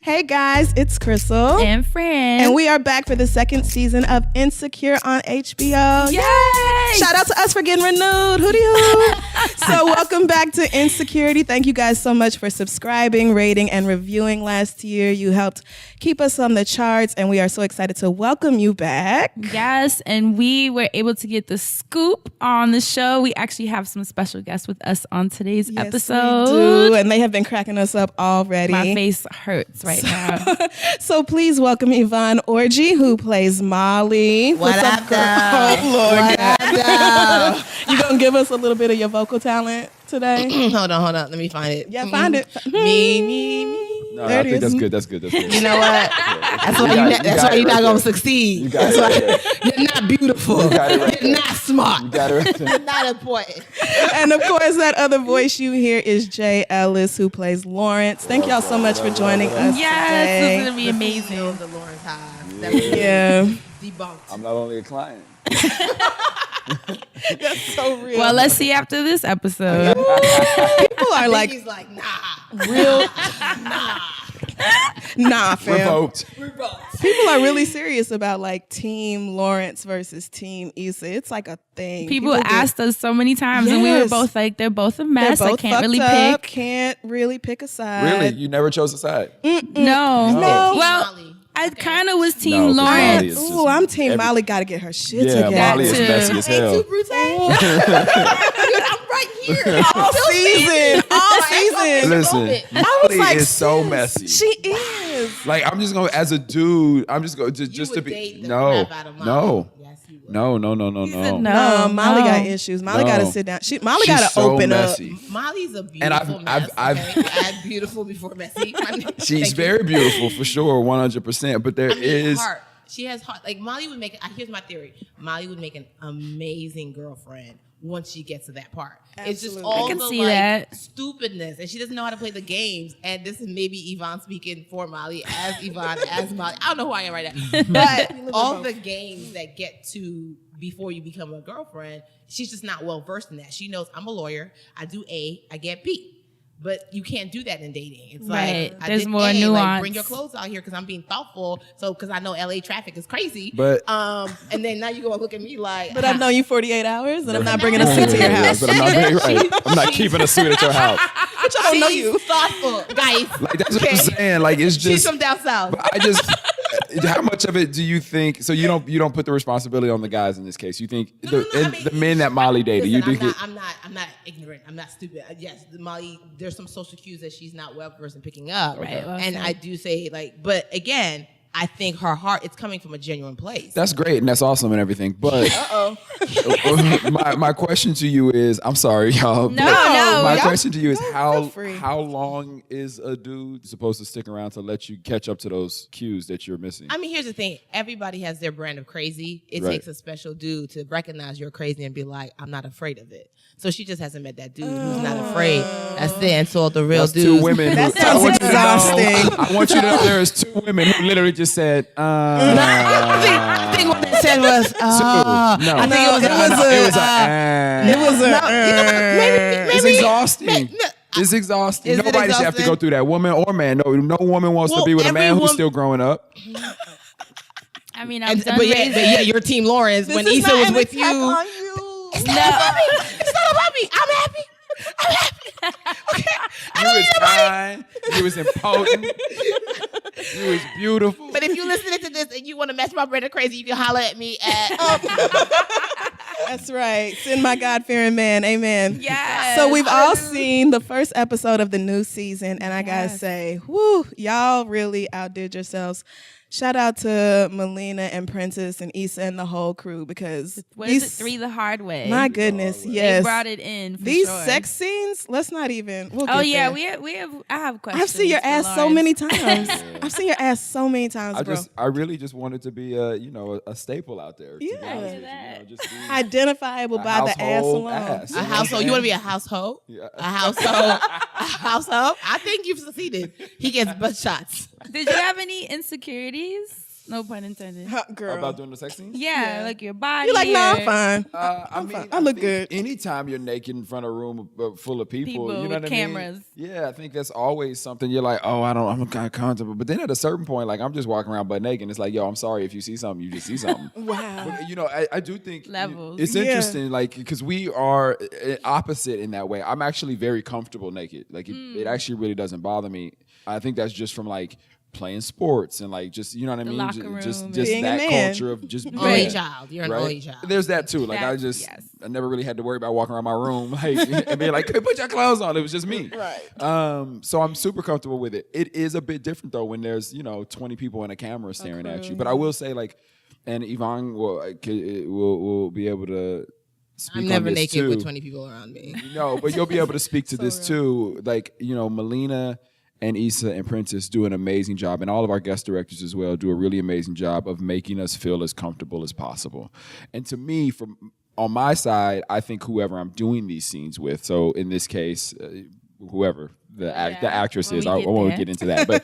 Hey guys, it's Crissle and Fran, and we are back for the second season of Insecure on HBO. Yay! Shout out to us for getting renewed. Hootie hoo! So welcome back to Insecurity. Thank you guys so much for subscribing, rating, and reviewing last year. You helped keep us on the charts, and we are so excited to welcome you back. Yes, and we were able to get the scoop on the show. We actually have some special guests with us on today's episode. We do, and they have been cracking us up already. My face hurts right now. So please welcome Yvonne Orji, who plays Molly. What's up, girl? Oh, Lord. What up, You gonna give us a little bit of your vocal talent today? Hold on. Let me find it. Yeah, find it. Me. No, There I it think is. that's good. You know what? That's why you're not gonna succeed. You got it right there. You're not beautiful. You got it right You're there. not smart. You got it right there. You're not important. And of course, that other voice you hear is Ellis, who plays Lawerence. Thank y'all so much for joining us Yes, this is today. gonna be amazing. The Lawerence Hive. Yeah, Debunked. I'm not only a client. that's so real. Well, let's see after this episode. People are like, He's like, nah. real, nah, fam. Revoked. People are really serious about like Team Lawerence versus Team Issa. It's like a thing. People get- asked us so many times, and we were Yes. both like, they're both a they're mess. I both can't fucked really up, pick. Can't really pick a side. Really? You never chose a side? No. No. Well, Molly. I kind of was Team No, 'cause Molly Lawrence. is- Ooh, I'm Team Molly. Got to get her shit Yeah, together. Molly is too. messy as hell. Too brute. I'm right here. All season, all season. Listen, moment. Molly like, is so sis, messy. She is. Like, I'm just going to, as a dude, I'm just going to, just to would be, date the no, crap out of Molly. no, Yes, you would. no. said No, Molly no. got issues. Molly got to No. sit down. Molly She's got to so open messy. Molly's a And I've- beautiful mess. I've- okay? Add beautiful before messy. She's Thank you. very beautiful for sure, 100%. But there I mean, is, heart. She has heart. Like Molly would make. Here's my theory. Molly would make an amazing girlfriend once she gets to that part. It's just Absolutely. all I can the see like that. stupidness, and she doesn't know how to play the games. And this is maybe Yvonne speaking for Molly as Yvonne as Molly. I don't know who I am right now, but all the games that get to before you become a girlfriend, she's just not well versed in that. She knows I'm a lawyer. I do A. I get B. But you can't do that in dating. It's Right. like, I There's did more A, like, nuance. bring your clothes out here because I'm being thoughtful. So, because I know LA traffic is crazy. But- and then now you go and look at me like, But I've known you 48 hours, and I'm not bringing a suit to your house. But I'm not very right. I'm not keeping a suit at your house. Bitch, I don't know she's you. thoughtful, guys. Like, that's what I'm saying. Like, it's She's just, from down south. I just, how much of it do you think? So you don't put the responsibility on the guys in this case. You think the men that Molly dated? Listen, You think I'm not ignorant. I'm not stupid. Yes, Molly. There's some social cues that she's not well versed in picking up, Right, well and said. I do say like, but again, I think her heart it's coming from a genuine place. that's great and that's awesome and everything. But my question to you is, I'm sorry, y'all. No, but no, My y'all- question to you is feel free. how long is a dude supposed to stick around to let you catch up to those cues that you're missing? I mean, here's the thing. Everybody has their brand of crazy. It Right. takes a special dude to recognize you're crazy and be like, I'm not afraid of it. So she just hasn't met that dude who's not afraid. That's it. And so the real That's dudes. two women. That I sounds want you to know- exhausting. I want you to know there is two women who literally just said, I think what they said was, No, I think it was It's exhausting. It's exhausting. Is it Nobody should have to exhausting? go through that. Woman or man. No woman wants to Well, be with a every man who's woman- still growing up. I mean, I'm done but raising. yeah, you're Team Lawrence. This When is Issa not was an with attack you. on you. It's not about me. It's not about me. I'm happy. You was kind. You was impotent. You was beautiful. But if you're listening to this and you want to mess my brother crazy, you can holler at me at That's right. Send my God-fearing man. Amen. Yes. So we've all seen the first episode of the new season, and I gotta Yes. say, whoo, y'all really outdid yourselves. Shout out to Melina and Princess and Issa and the whole crew because What is it? 3 the hard way. My goodness, They yes. brought it in. For These sure. sex scenes, let's not even. We'll Oh get yeah, there. we have. I have questions. I've seen your for ass so Lawrence. many times. I've seen your ass so many times, bro. I really just wanted to be a staple out there. to be Yeah. honest with you, That. just be Identifiable a by the ass household alone. ass. a household. You want to be a household? Yeah. A household? A household? I think you've succeeded. He gets butt shots. Did you have any insecurities? No pun intended. Girl. About doing the sex scenes? Yeah, like your body. You're like, no, I'm or- fine. I mean, I look think good. Anytime you're naked in front of a room full of people, you know with what I cameras. mean? Yeah, I think that's always something you're like, oh, I'm kind of comfortable. But then at a certain point, like I'm just walking around butt naked. And it's like, yo, I'm sorry if you see something, you just see something. Wow. But, I do think Levels. it's Yeah. interesting, like because we are opposite in that way. I'm actually very comfortable naked. Like it actually really doesn't bother me. I think that's just from like playing sports and like just you know what I mean, locker room just and- Being a that man. culture of just Only being, child. You're an right? only child. There's that too. Like Yes. I never really had to worry about walking around my room like and being like, hey, put your clothes on. It was just me. Right. So I'm super comfortable with it. It is a bit different though when there's 20 people in a camera staring at you. But I will say like, and Yvonne will be able to speak I'm on never this naked too. with 20 people around me. No, but you'll be able to speak to this too. Like, Melina and Issa and Prentice do an amazing job, and all of our guest directors as well do a really amazing job of making us feel as comfortable as possible. And to me, on my side, I think whoever I'm doing these scenes with, so in this case, whoever the actress is, I won't get into that, but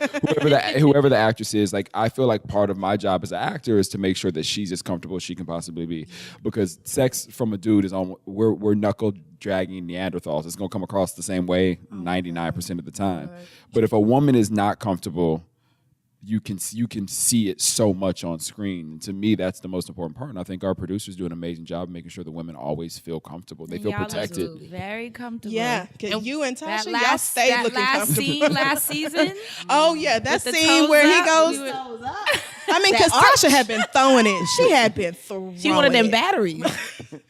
whoever the actress is, like I feel like part of my job as an actor is to make sure that she's as comfortable as she can possibly be, because sex from a dude is we're knuckle dragging Neanderthals. It's gonna come across the same way 99% of the time. But if a woman is not comfortable, you can see it so much on screen. And to me, that's the most important part. And I think our producers do an amazing job of making sure the women always feel comfortable. They feel Y'all protected. look very comfortable. Yeah. You and That Tasha, y'all stayed looking comfortable. scene last season. Oh, yeah. That with the scene toes where he up, goes. we were- I mean, because Tasha had been throwing it. She had been throwing She wanted them it. batteries.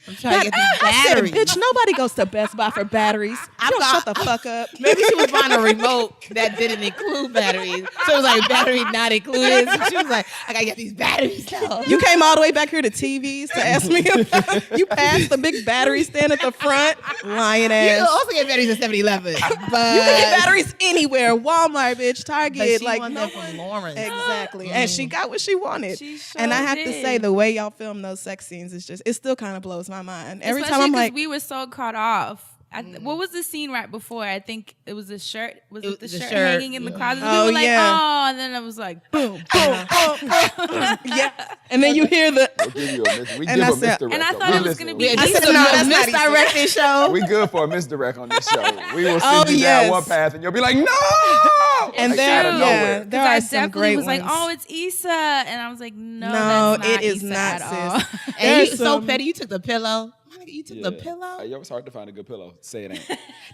I'm trying to get these I said, batteries. bitch, nobody goes to Best Buy for batteries. You don't shut the fuck up. Maybe she was buying a remote that didn't include batteries. So it was like battery not included. So she was like, I gotta get these batteries though. You came all the way back here to TVs to ask me about. You passed the big battery stand at the front. Lying You ass. can also get batteries at 7-Eleven. But You can get batteries anywhere. Walmart, bitch. Target. But she like won no them one. from Lawerence. Exactly. And she got what she wanted. She sure and I have to did. say, the way y'all film those sex scenes is just, it still kind of blows my mind. Every time Especially I'm 'cause like, we were so caught off. What was the scene right before? I think it was a shirt. Was it the shirt hanging in the closet? Oh, we were like, yeah. oh, and then I was like, boom. yeah. And then you hear the, We'll give you a we And give I a said- misdirect. and I though. thought We it was listen. gonna be- Yeah, I this said, is no, a that's not misdirected show. We good for a misdirect on this show. We will Oh, send you yes. down one path and you'll be like, no! and Like, there, out of yeah, nowhere. there I are some definitely great was ones. like, oh, it's Issa, and I was like, no, No, that's not it is Issa not, at all. sis. And There's you so some- petty. You took the pillow. You took the pillow. Yo, it's hard to find a good pillow. Say it ain't.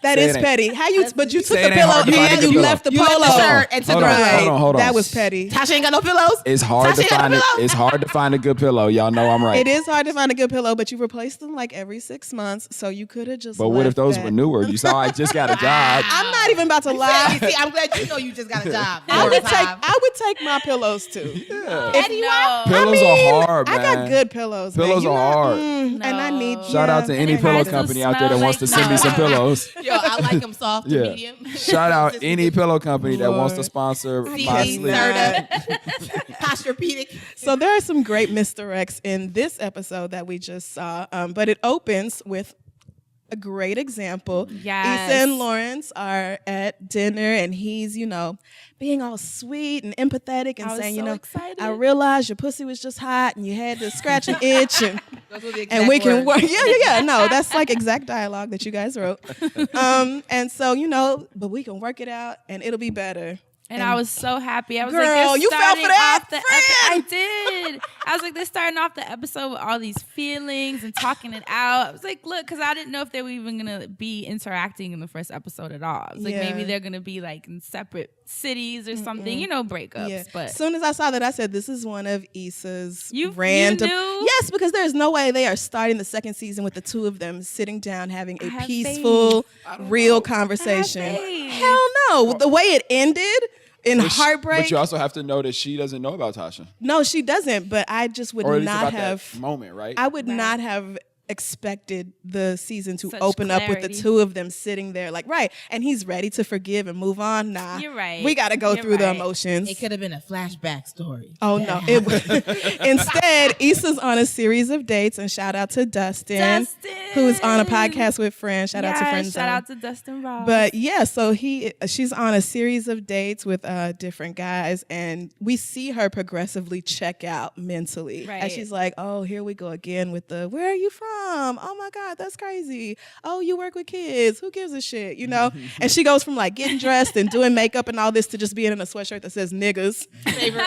That Say is it ain't. petty. How you? But you took Say the it ain't hard pillow to find a and good you pillow. left the You left polo. the shirt and took Hold the on, ride. hold on. That was petty. Tasha ain't got no pillows. It's hard to Tasha got a find it. pillow? It's hard to find a good pillow. Y'all know I'm right. It is hard to find a good pillow, but you replace them like every 6 months, so you could have just. But what if left those that. were newer? You saw I just got a job. I'm not even about to lie. See, I'm glad you know you just got a job. I would take my pillows too. No. Pillows are hard, I man. got good pillows. man. Pillows You are know, hard. And I need. Shout out to any it pillow has to company out there that smell wants to like send me some no. pillows. Yo, I like them soft to Yeah. medium. Shout out any pillow company that wants to Lord. sponsor my CD, sleep. Serta, Posturepedic. So there are some great misdirects in this episode that we just saw, but it opens with a great example. Yes. Issa and Lawerence are at dinner, and he's, being all sweet and empathetic and I was saying, so excited. I realized your pussy was just hot and you had to scratch an itch and Those were the and we exact can work. words. Yeah. No, that's like exact dialogue that you guys wrote. And so, but we can work it out and it'll be better. And I was so happy. I was Girl, like, they're you fell for starting that, off the Fran! I did. I was like, they're starting off the episode with all these feelings and talking it out. I was like, look, because I didn't know if they were even going to be interacting in the first episode at all. I was like, Yeah. maybe they're going to be like in separate cities or something, breakups. Yeah. But As soon as I saw that, I said, this is one of Issa's You random. knew? Yes, because there's no way they are starting the second season with the two of them sitting down having I a have peaceful, real conversation. faith. Hell no. The way it ended in heartbreak. But you also have to know that she doesn't know about Tasha. No, she doesn't. But I just would Or at least not about have. that moment, right? I would not have expected the season to Such open up with the clarity. two of them sitting there like, right, and he's ready to forgive and move on. Nah, You're right. we got to go You're through the right. emotions. It could have been a flashback story. Oh no! Instead, Issa's on a series of dates, and shout out to Dustin, who's on a podcast with Fran. Shout out to Friend Shout Zone. out to Dustin Ross. But yeah, so she's on a series of dates with different guys, and we see her progressively check out mentally. Right. And she's like, "Oh, here we go again with the where are you from? Oh my God, that's crazy. Oh, you work with kids? Who gives a shit? You know?" And she goes from like getting dressed and doing makeup and all this to just being in a sweatshirt that says niggas,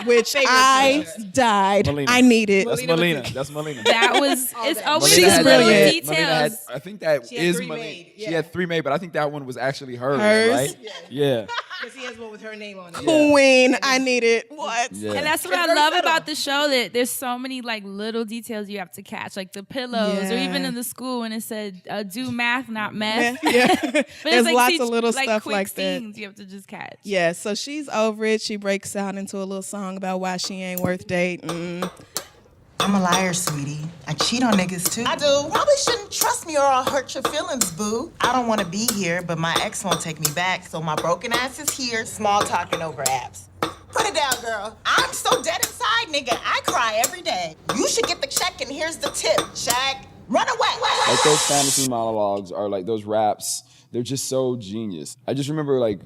which I died. Melina. I need it. That's Melina. That's Melina. that was, it's always She's the little brilliant. Melina had, details. I think that She had is 3 Melina. made, She yeah. had 3 made, but I think that one was actually hers, Hers? right? Yeah. Because he has one with her name on it. Queen, I need it. What? Yeah. And that's what It's I very love subtle. about the show, that there's so many like little details you have to catch, like the pillows, or Yeah. even in the school when it said do math, not meth. Yeah. But There's it's lots of little stuff quick like that. scenes you have to just catch. Yeah, so she's over it. She breaks out into a little song about why she ain't worth dating. I'm a liar, sweetie. I cheat on niggas too. I do. Probably shouldn't trust me or I'll hurt your feelings, boo. I don't want to be here, but my ex won't take me back, so my broken ass is here, small talking over apps. Put it down, girl. I'm so dead inside, nigga. I cry every day. You should get the check, and here's the tip, Shaq. Run away. Like those fantasy monologues are like those raps. They're just so genius. I just remember like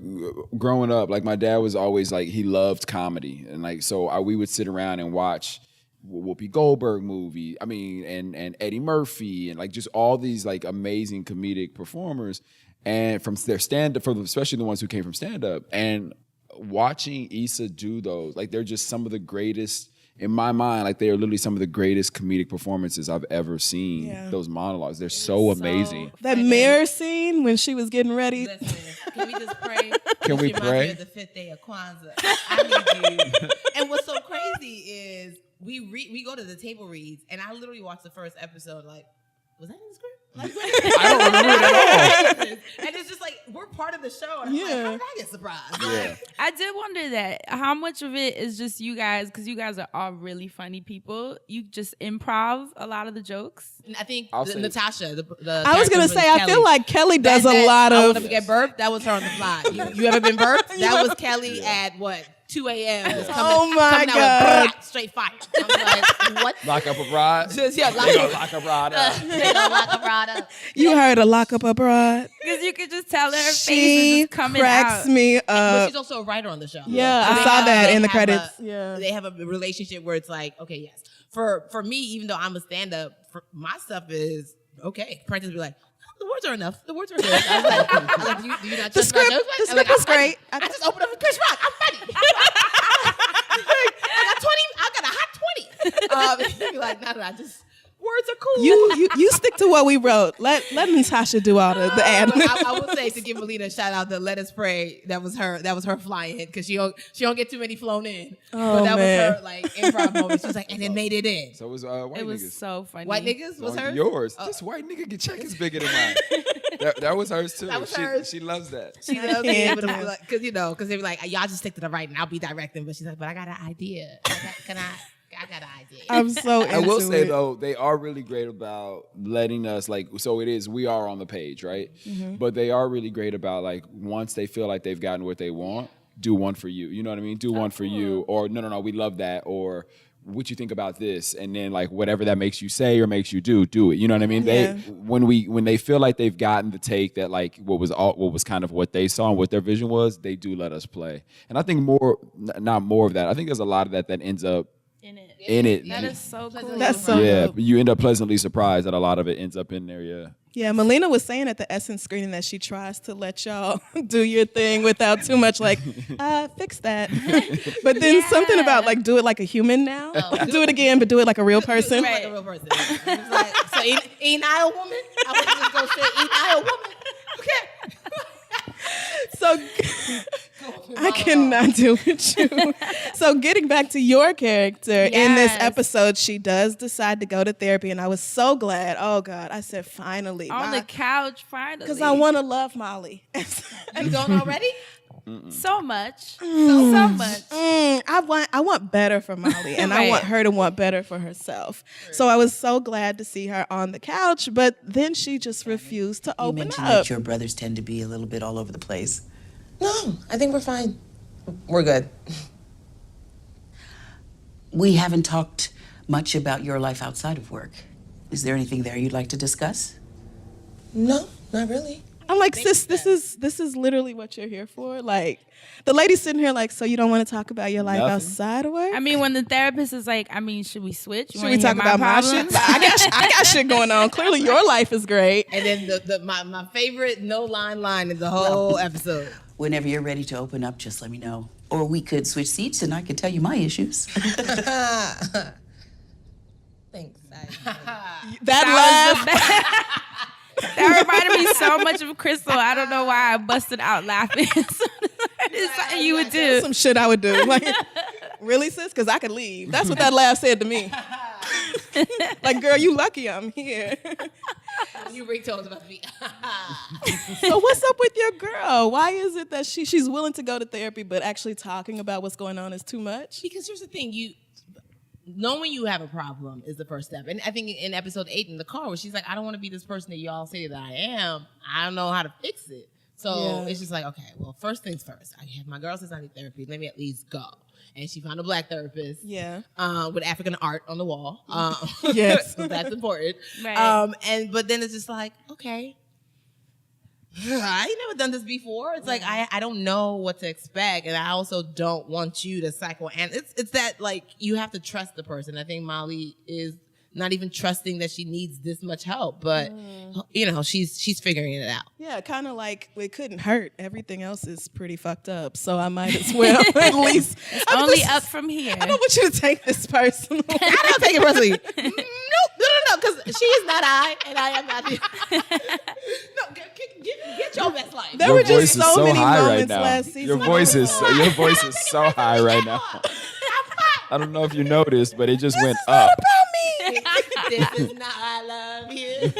growing up, like my dad was always like, he loved comedy. And like, so we would sit around and watch Whoopi Goldberg movie. I mean, and Eddie Murphy and like just all these like amazing comedic performers. And from their stand-up, especially the ones who came from stand-up. And watching Issa do those, like they're just some of the greatest, in my mind, like they are literally some of the greatest comedic performances I've ever seen. Yeah. Those monologues, they're so amazing. That mirror scene when she was getting ready. Listen, can we just pray? Can we This reminds pray? me of the 5th day of Kwanzaa. I need you. And what's so crazy is we go to the table reads, and I literally watched the first episode like, was that in the script? Like, I don't remember it at all. and it's just like, we're part of the show. And I'm like, Yeah. how did I get surprised? Yeah. I did wonder that, how much of it is just you guys, because you guys are all really funny people. You just improv a lot of the jokes. I think I'll say- Natasha, the I was character gonna was say, I Kelly. feel like Kelly does a That- lot I of. want to get burped. That was her on the fly. You ever been burped? That was Kelly at what? 2 a.m. Just Oh my coming God. out with straight fire. I'm like, what? Lock up a bride. Just, yeah, They gonna lock a bride up. lock a rod up. You heard a lock up abroad. Because you could just tell her face She is just coming cracks out. me But up. she's also a writer on the show. Yeah, So I they saw have- that they in the have credits. a- Yeah. They have a relationship where it's like, okay, yes. For me, even though I'm a stand-up, my stuff is okay. Prentice be like, the words are enough. The words are good. I was like, do you not The trust my script- jokes? the I'm like, script was I'm funny. great. I just opened up with Chris Rock. I'm funny. I got a hot 20. You'd be like, no, just words are cool. You stick to what we wrote. Let Natasha do all the ad. But I will say, to give Melina a shout out, the Let Us Pray, that was her flying in, because she don't get too many flown in. Oh, but that man. was her like improv moment. She was like, and it made it in. So it was white It was niggas. so funny. White niggas was No, hers? Yours. This white nigga get check is bigger than mine. that was hers too. That was she, hers. she loves that. She loves being can't able to do be it. like, because they be like, y'all just stick to the writing, I'll be directing. But she's like, but I got an idea. I got an idea. I'm so into I will say it. though, they are really great about letting us like. So it is. We are on the page, right? Mm-hmm. But they are really great about like once they feel like they've gotten what they want, do one for you. You know what I mean? Do one for you, or no, we love that, or what you think about this, and then like whatever that makes you say or makes you do it. You know what I mean? Yeah. They when they feel like they've gotten the take that like what was kind of what they saw and what their vision was, they do let us play. And I think not more of that. I think there's a lot of that ends up in it. That is so cool. That's so Yeah, dope. but you end up pleasantly surprised that a lot of it ends up in there. Yeah. Yeah, Melina was saying at the Essence screening that she tries to let y'all do your thing without too much like, fix that. But then something about like do it like a human now. Do it again, but do it like a real person. Like a real person. It's like, so ain't I a woman? I would just go straight, ain't I a woman? Okay. So I cannot deal with you. So getting back to your character, in this Yes. episode, she does decide to go to therapy, and I was so glad. Oh God, I said finally. On the couch, finally. Because I want to love Molly. You don't already? So much. So much. I want better for Molly, and I want her to want better for herself. So I was so glad to see her on the couch, but then she just refused to You open mentioned up. that your brothers tend to be a little bit all over the place. No, I think we're fine. We're good. We haven't talked much about your life outside of work. Is there anything there you'd like to discuss? No, not really. I'm like, sis, this is literally what you're here for. Like, the lady's sitting here like, so you don't want to talk about your life Nothing. outside of work? I mean, when the therapist is like, I mean, should we switch? Should we talk about my shit? I got shit going on. Clearly, your life is great. And then my favorite no line in the whole episode. Whenever you're ready to open up, just let me know. Or we could switch seats and I could tell you my issues. Thanks. That laugh. That reminded me so much of Crissle. I don't know why I busted out laughing. It's something you would do. Some shit I would do. Like, really, sis? Because I could leave. That's what that laugh said to me. Like, girl, you lucky I'm here. You ringtones about to be. So what's up with your girl? Why is it that she's willing to go to therapy, but actually talking about what's going on is too much? Because here's the thing, knowing you have a problem is the first step. And I think in episode 8 in the car, where she's like, I don't want to be this person that y'all say that I am. I don't know how to fix it. So it's just like, okay, well, first things first. I have my girl says I need therapy. Let me at least go. And she found a black therapist. Yeah. With African art on the wall. Yes. So that's important. Right. But then it's just like, okay. I ain't never done this before. It's like I don't know what to expect, and I also don't want you to psychoanalyze. It's that like you have to trust the person. I think Molly is not even trusting that she needs this much help, but she's figuring it out. Yeah, kind of like it couldn't hurt. Everything else is pretty fucked up, so I might as well at least. Only up from here. I don't want you to take this personally. I don't take it personally. No, because she is not I, and I am not you. No, get your best life. There Your were voice just is so many high right moments now. last season. Your voice is so high right now. I don't know if you noticed, but it just went up. This is not I love you.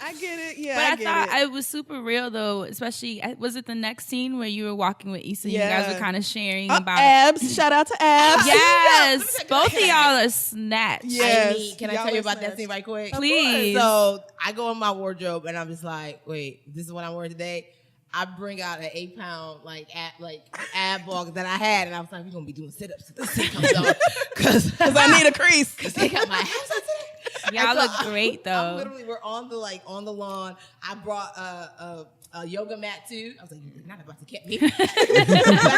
I get it. Yeah, But I get thought it. it was super real though, especially was it the next scene where you were walking with Issa? Yeah. You guys were kind of sharing about Abs. Shout out to Abs. Yes, both of y'all are snatched. Yes. Can I Y'all tell you are about that snatched. scene right quick? Please. So I go in my wardrobe and I'm just like, wait, this is what I'm wearing today. I bring out an 8-pound ab ball that I had, and I was like, we're gonna be doing sit-ups till this thing comes on, because I need a crease. Because they got my abs on today. Y'all And look great though. We're on the lawn. I brought a yoga mat too. I was like, you're not about to get me. Black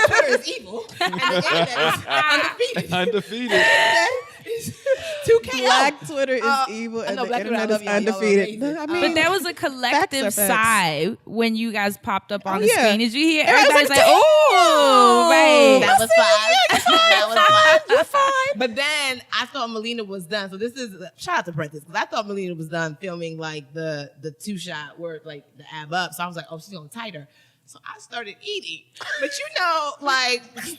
Twitter is evil, and the internet is undefeated. Undefeated. 2K. Black Twitter is evil, and the Black Twitter, I internet love is y'all. Y'all are undefeated. amazing. I mean, But there was a collective facts. sigh when you guys popped up on the yeah. screen. Did you hear? Everybody's Everybody's like, like, "Oh, right." That was fine. That was fine. You're fine. But then I thought Melina was done. So this is shout out to Prentice, because I thought Melina was done filming like the 2-shot where like the ab up. So I was like, oh, she's gonna tighter. So I started eating. But like and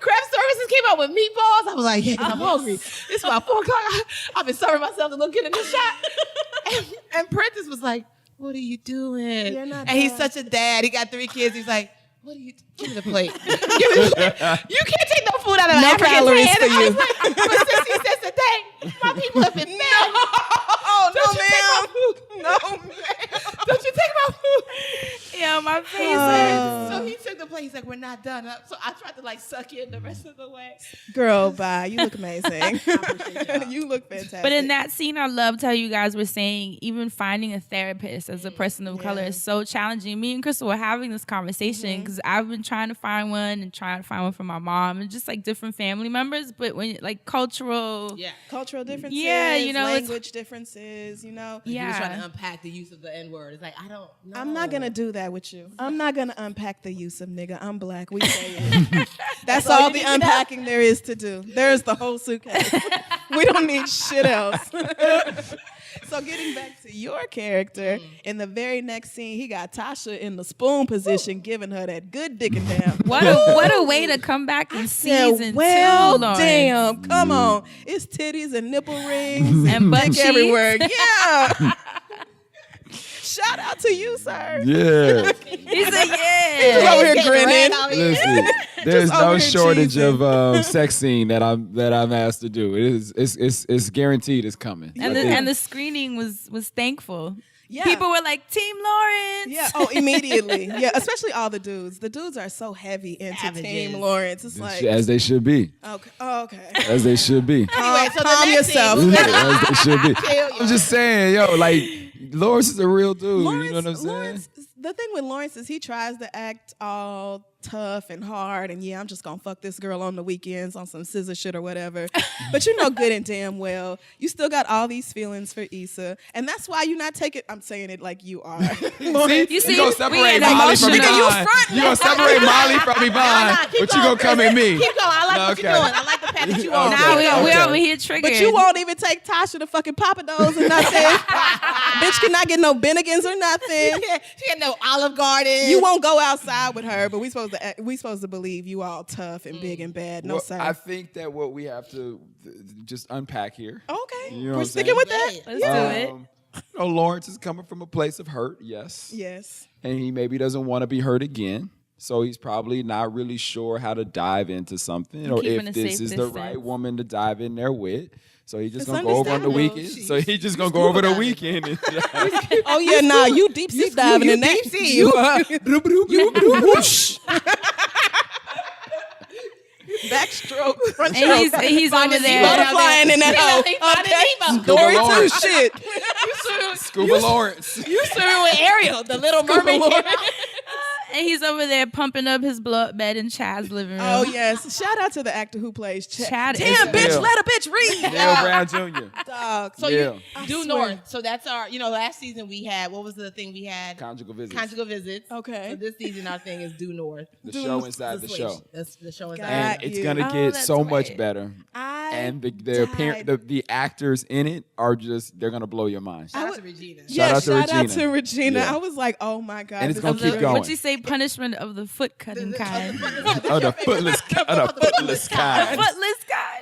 craft services came out with meatballs. I was like, yeah, 'cause I'm hungry. It's about 4 o'clock. I've been serving myself to look good in this shot. And Prentice was like, what are you doing? You're not and he's done. such a dad. He got 3 kids. He's like, what are you give me the plate. Give me the plate. You can't take no food out of an No African calories hand. for I was you. like, but 60 cents a day. My people have been fed. Oh, Don't you take my no, food? ma'am. No, ma'am. Don't you take my food? Yeah, my face hurts. So he took the plate. He's like, we're not done. So I tried to like suck in the rest of the way. Girl, bye. You look amazing. appreciate y'all. You look fantastic. But in that scene, I loved how you guys were saying even finding a therapist as a person of color is so challenging. Me and Crissle were having this conversation because I've been trying to find one and trying to find one for my mom and just like different family members. But when like cultural, cultural differences, Yeah, you know, it's- language differences, you know. He was trying yeah. to unpack the use of the N-word. It's like, I don't know. I'm not gonna do that with you. I'm not gonna unpack the use of nigga. I'm black. We say it. That's all all you the need to know? unpacking there is to do. There's the whole suitcase. We don't need shit else. So getting back to your character, in the very next scene, he got Tasha in the spoon position, giving her that good dicking down. What a way to come back in season well, 2, Lawerence. damn, come on. It's titties and nipple rings And butt dick cheeks. everywhere. Yeah. Shout out out to you, sir. Yeah. He said, He's yeah. over here grinning. Listen, there's over no here shortage cheesing. of sex scene that I'm asked to do. It's guaranteed it's coming. And the screening was thankful. Yeah. People were like, Team Lawerence. Yeah. Oh, immediately. Yeah. Especially all the dudes. The dudes are so heavy into Savages. Team Lawerence. It's like, as they should be. okay. Oh, okay. As they should be. Anyway, so Calm the next yourself. scene- As they should be. Chill, I'm just saying, yo, like Lawrence is a real dude. You know what I'm saying? Lawrence, the thing with Lawrence is he tries to act all tough and hard and I'm just gonna fuck this girl on the weekends on some scissor shit or whatever. But you know good and damn well you still got all these feelings for Issa, and that's why you're not taking. I'm saying it like you are. Lawrence, You see, you gonna we separate ain't Molly from emotional. Yvonne. You gonna separate Molly from Yvonne, keep but you going, gonna come at me. Keep going. I like what you're Okay. doing. I like the path that you on. Now we Okay. over here triggered. but you won't even take Tasha to fucking Papados or nothing. Bitch cannot get no Bennigans or nothing. She had no Olive Garden. You won't go outside with her, but we supposed to believe you all tough and big and bad. No, Well, sir. I think that what we have to just unpack here. Okay, You know what we're I'm sticking with that. saying? Let's do it. You know, Lawrence is coming from a place of hurt, yes. Yes. And he maybe doesn't want to be hurt again. So he's probably not really sure how to dive into something or Keeping if a this safe is the distance. right woman to dive in there with. So he's just It's going to go over on the understandable. weekend. So he just going to go over the weekend. And Oh yeah, nah, you deep sea diving in that. deep sea. You Whoosh. Backstroke. Front And stroke. he's over there. Butterflying in that hole. Dory too. Lawrence. Shit. Scuba Lawrence. You swimming with Ariel, the little mermaid. And he's over there pumping up his blood bed in Chad's living room. Oh yes. Shout out to the actor who plays Chad. Chad is Damn, bitch, Neil. let a bitch read. Neil Brown Jr. Dog. So Yeah. you do swear. North. So that's our, last season we had, what was the thing we had? Conjugal visits. Conjugal visits. Okay. So this season our thing is due North. The show inside the show. That's the show inside. God. And it's you. going to Oh, get that's so much right. better. And the died. the actors in it are just, they're going to blow your mind. Shout out to Regina. Yeah, out to shout out Regina. to Regina. Yeah. I was like, oh my God. And it's this gonna is keep great. going. What'd you say? Punishment of the foot cutting kind. Oh, the footless kind. Footless kind.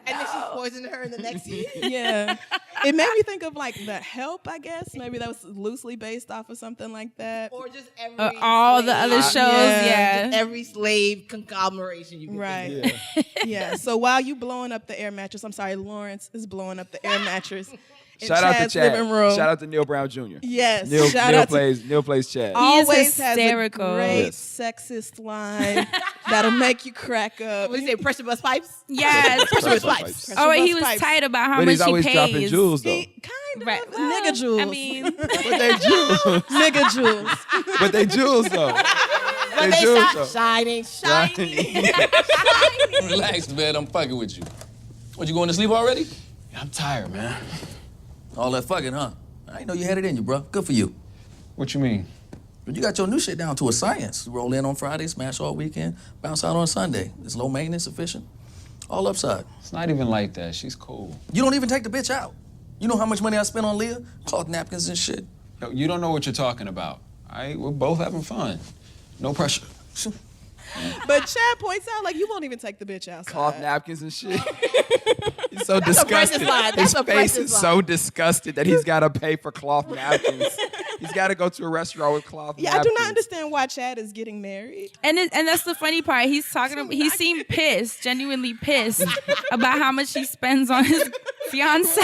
And then she No. poisoned her in the next season. Yeah. It made me think of like The Help, I guess. Maybe that was loosely based off of something like that. Or just every All the slave- other shows, Yeah. yeah. Every slave conglomeration you can Right. think of. Yeah. So while you blowing up the air mattress, I'm sorry, Lawrence is blowing up the air mattress in Shout out to Chad's Chad. living room. Shout out to Neil Brown Jr. Yes. Neil, Shout Neil out plays Chad. to He is always has a hysterical. great Yes. sexist line that'll make you crack up. What do you say? Pressure bust pipes? Yes. Pressure bust pipes. Oh, and he Bust was pipes. tight about how But much he's always he dropping pays. jewels though. He kind of Right. Well, nigga jewels. I mean, But they jewels. nigga jewels. But they jewels though. But they jewels shot though. shining. Relax, man. I'm fucking with you. What, you going to sleep already? Yeah, I'm tired, man. All that fucking, huh? I didn't know you had it in you, bro. Good for you. What you mean? But you got your new shit down to a science. You roll in on Friday, smash all weekend, bounce out on Sunday. It's low maintenance, efficient. All upside. It's not even like that. She's cool. You don't even take the bitch out. You know how much money I spent on Leah? Cloth napkins and shit. Yo, you don't know what you're talking about. All right? We're both having fun. No pressure. But Chad points out, like, you won't even take the bitch outside. Cloth napkins and shit. He's so That's a disgusted. Prentice line. That's His a face Prentice is line. so disgusted that he's got to pay for cloth napkins. He's got to go to a restaurant with cloth Yeah, I napkins. do not understand why Chad is getting married. and that's the funny part. He's talking. He seemed pissed, genuinely pissed about how much he spends on his fiance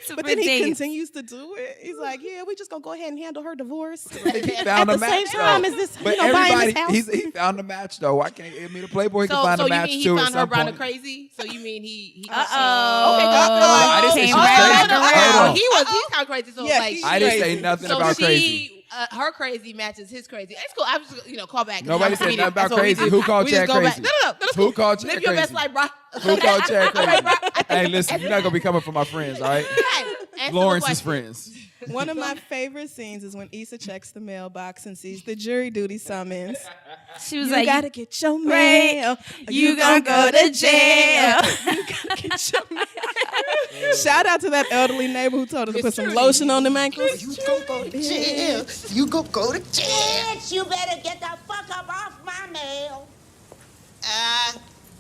But for then he dates. continues to do it. He's like, yeah, we just gonna go ahead and handle her divorce. He found At a the same match, time though. as this, But you know, buying this everybody, house. he found a match though. Why can't the Playboy can So, find so a you match mean he too at found her some brown point? and crazy? So you mean he Uh-oh. Okay, I didn't say Came she was right crazy. back Hold around. on. he's kind of crazy. So Yeah, like, he's I didn't say crazy. nothing so about she, crazy. her crazy matches his crazy. It's cool. I was just call back. Nobody said nothing about crazy. Who called Chad crazy? No. Who called Chad Live your best crazy? life, bro. Who called Chad All right, crazy? bro. Hey, listen, you're not gonna be coming for my friends, all right? Answer the Lawrence's question. friends. One of my favorite scenes is when Issa checks the mailbox and sees the jury duty summons. She was You like, gotta get your mail. you gonna go to jail. You gotta get your mail. Shout out to that elderly neighbor who told us to put some lotion on them ankles. You gon' go to jail. You gon' go to jail. Bitch, you better get the fuck up off my mail.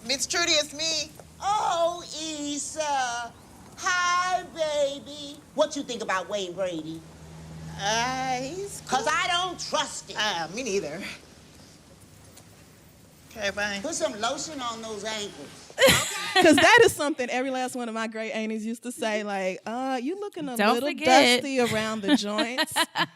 Miss Trudy, it's me. Oh, Issa. Hi, baby. What you think about Wayne Brady? He's Cause I don't don't trust it. Me neither. Okay, bye. Put some lotion on those ankles. Because that is something every last one of my great aunties used to say, like, you looking a Don't little forget. dusty around the joints.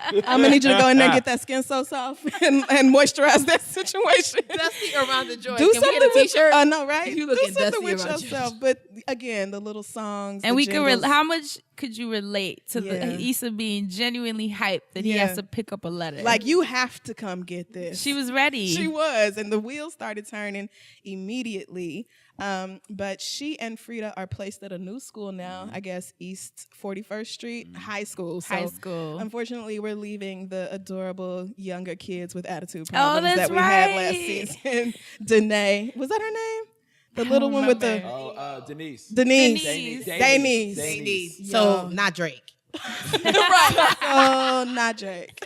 I'm going to need you to go in there and get that skin so soft and moisturize that situation. Dusty around the joint. Do Can we something get a with t-shirt? I know, right? You Do looking something dusty with around yourself. But again, the little songs. And the we can jingles. how much could you relate to Yeah. the Issa being genuinely hyped that he Yeah. has to pick up a letter? Like, you have to come get this. she was ready. She was, and the wheels started turning immediately. But she and Frida are placed at a new school now, I guess East 41st Street High School. So High school. Unfortunately, we're leaving the adorable younger kids with attitude problems that's that we had right. last season. Danae, was that her name? The little one with the Denise. Denise. Denise. Denise. So, not Drake. Right. Oh, not Jake.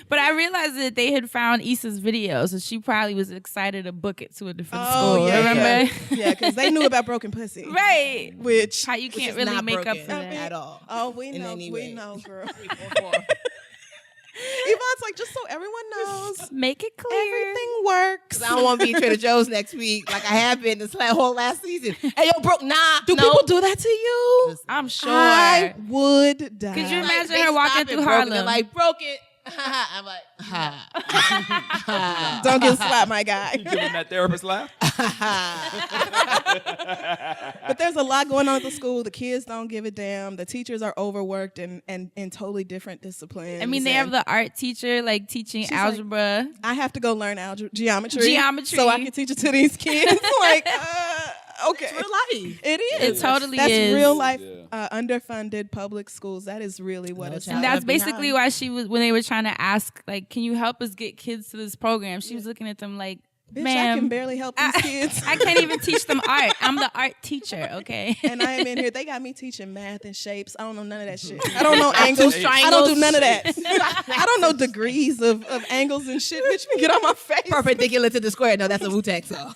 But I realized that they had found Issa's video, so she probably was excited to book it to a different Oh, school. yeah. Remember? Yeah, because they knew about broken pussy. Right. Which How you Which can't is really not make up broken for that. at all. Oh, we In know, any we way. know, girl. 3, 4, 4. Yvonne's like, just so everyone knows, Make it clear. everything works. I don't want to be in Trader Joe's next week like I have been this whole last season. Hey, yo, Brooke, nah. Do no. people do that to you? I'm sure. I would die. Could you Like, imagine they her walking stop through it, Brooke, and Harlem? They're like, broke it. I'm like, ha. Don't get slapped, my guy. Giving that therapist laugh. But there's a lot going on at the school. The kids don't give a damn. The teachers are overworked and in totally different disciplines. I mean, they have And the art teacher like teaching like, algebra. I have to go learn geometry. Geometry. So I can teach it to these kids. Like, okay. Real life. It is. It totally That's is. real life underfunded public schools. That is really what it's And about. that's basically why she was, when they were trying to ask, like, can you help us get kids to this program? She was looking at them like, Bitch, ma'am, I can barely help these kids. I can't even teach them art. I'm the art teacher, okay? And I am in here. They got me teaching math and shapes. I don't know none of that shit. I don't know angles. I triangles. don't do none of that. I don't know degrees of angles and shit. Bitch, you get on my face. Perpendicular to the square. No, that's a Wu-Tang song.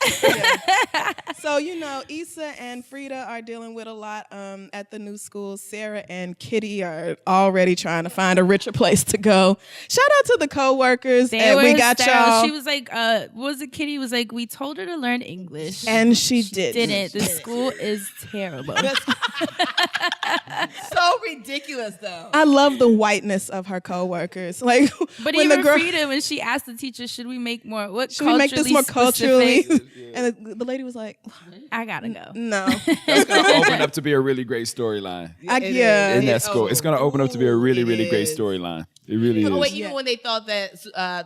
So, Issa and Frida are dealing with a lot at the new school. Sarah and Kitty are already trying to find a richer place to go. Shout out to the co-workers. They were We got hysterical. y'all. She was like, what was it? Kitty was like, we told her to learn English. And she didn't. Didn't. The school is terrible. So ridiculous, though. I love the whiteness of her co-workers. Like, But when even the girl, Frida, when she asked the teacher, should we make more? What should we make this more culturally? specific? And the lady was like, I gotta go. no. That's going to open up to be a really great storyline Yeah. in that school. It's going to open up to be a really, really great is. storyline. It really Oh, is. wait, even when they thought that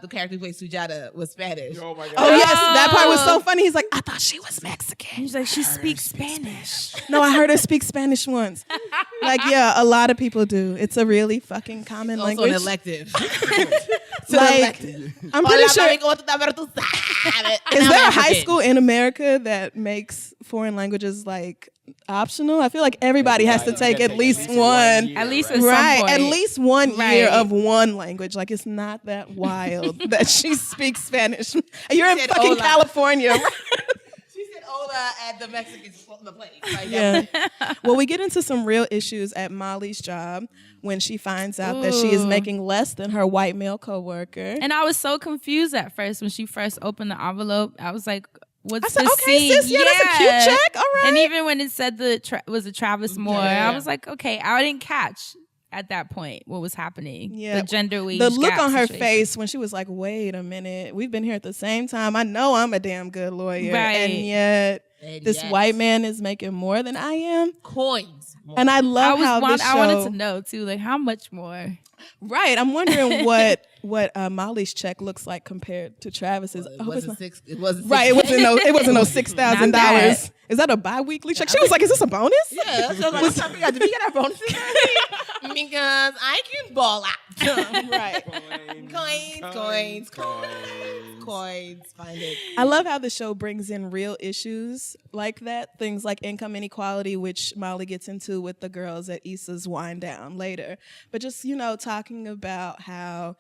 the character who played Sujata was Spanish. Oh my God. Oh, yes. That part was so funny. He's like, I thought she was Mexican. He's like, she speaks Spanish. No, I heard her speak Spanish once. Like, yeah, a lot of people do. It's a really fucking common Also language. an elective. Like, I'm pretty sure. Is there a high school in America that makes foreign languages like optional? I feel like everybody has to take at least one. At least at Right, some point. at least 1 year Right. of one language. Like, it's not that wild that she speaks Spanish. You're in said fucking hola. California. She said hola at the Mexicans the place. Like, Yeah. Well, we get into some real issues at Molly's job when she finds out that she is Ooh. making less than her white male coworker. And I was so confused at first when she first opened the envelope. I was like, what's I said, the okay, scene? sis, yeah, that's a cute check. All right. And even when it said was a Travis Moore, I was like, okay, I didn't catch at that point what was happening. Yeah. The gender wage The look gap on her situation. face when she was like, wait a minute, we've been here at the same time. I know I'm a damn good lawyer. Right. And yet this yes. white man is making more than I am. coins. And I love how this show, I wanted to know too, like how much more? Right. I'm wondering what Molly's check looks like compared to Travis's. It I hope it's wasn't not- six. It wasn't Right, it wasn't no $6,000. that. Is that a bi-weekly check? She was like, is this a bonus? Yeah, so like, what's up? Do we get our bonuses? Because I can ball out. Right. Coins. Find it. I love how the show brings in real issues like that, things like income inequality, which Molly gets into with the girls at Issa's Wind Down later. But just, talking about how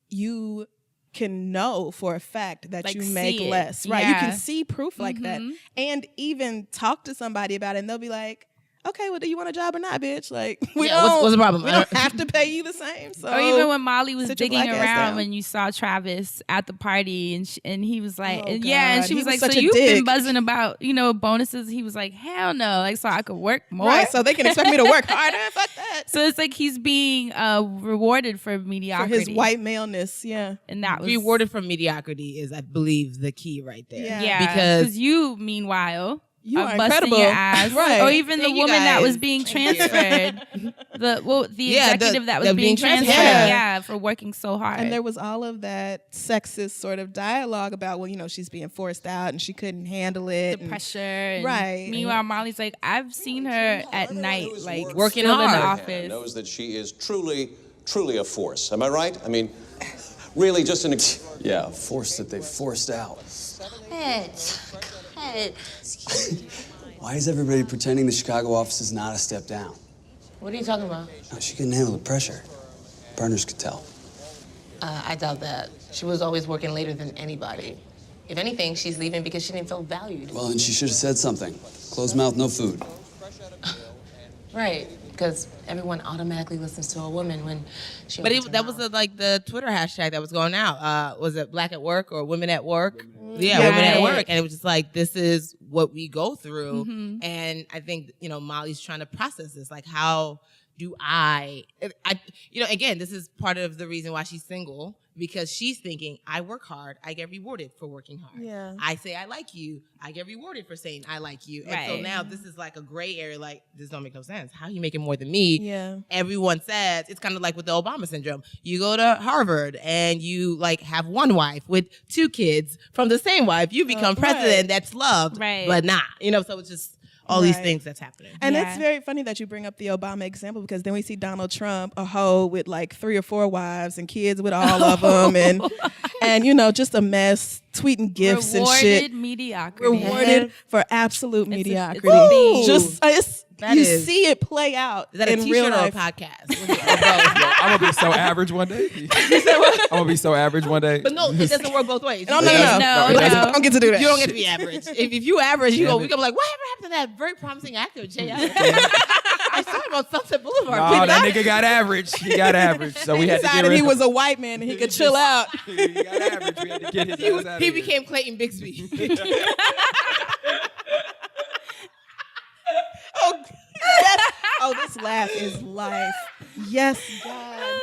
you can know for a fact that Like, you make see it. less. Right. You Yeah. can see proof like that and even talk to somebody about it and they'll be like, okay, well, do you want a job or not, bitch? Like, we Yeah, don't, what's the problem? We don't have to pay you the same. So, or even when Molly was sit your digging black ass around down. when you saw Travis at the party, and he was like, Oh, and God. she He was was like, such so a you've been dick. buzzing about, bonuses. He was like, hell no, like, so I could work more. right, so they can expect me to work harder. Fuck that. So it's like he's being rewarded for For mediocrity. his white maleness, yeah. And that was Rewarded from mediocrity is, I believe, the key right there. Yeah. Yeah, Because you, meanwhile, You are busting incredible. your ass, Right. or even Thank the you, woman that was guys. being Thank you. transferred, the Yeah, executive that was the being being transferred. transferred, Yeah. for working so hard. And there was all of that sexist sort of dialogue about, well, she's being forced out and she couldn't handle it. the and- pressure, and Right. Meanwhile, Molly's like, I've seen her at night, like working still in the hard. office. knows that she is truly a force. Am I right? I mean, really just a force that they forced out. Why is everybody pretending the Chicago office is not a step down? What are you talking about? No, she couldn't handle the pressure. Burners could tell. I doubt that. She was always working later than anybody. If anything, she's leaving because she didn't feel valued. Well, and she should have said something. Closed mouth, no food. Right, because everyone automatically listens to a woman when she But opens her that was mouth. the Twitter hashtag that was going out. Was it Black at Work or Women at Work? Yeah, Right. Women at Work. And it was just like, this is what we go through. Mm-hmm. And I think, Molly's trying to process this. Like, how do I, again, this is part of the reason why she's single, because she's thinking, I work hard, I get rewarded for working hard. Yeah. I say I like you, I get rewarded for saying I like you. And so Right. now this is like a gray area, like, this don't make no sense. How are you making more than me? Yeah. Everyone says, it's kind of like with the Obama syndrome. You go to Harvard and you like have one wife with 2 kids from the same wife. You become Right. president. That's loved, Right. but not. So it's just all these Right. things that's happening. And Yeah. it's very funny that you bring up the Obama example, because then we see Donald Trump, a hoe with like 3 or 4 wives and kids with all of them, and just a mess, tweeting gifts and Rewarded shit. mediocrity. Rewarded for absolute It's a mediocrity. thing. Just That you is- see it play out Is that a in t-shirt real or a life. podcast? I'm gonna be so average one day. I'm gonna be so average one day. But no, it doesn't work both ways. No. No, I don't get to do that. You don't get to be average. If you average, we go be like, whatever happened to that very promising actor, Jay? I saw him on Sunset Boulevard. No, that nigga got average. He got average. So we had to get decided rid he of was a white man and he could chill out. He got average. We had to get his ass out of He here. became Clayton Bixby. This laugh is life. Yes, God.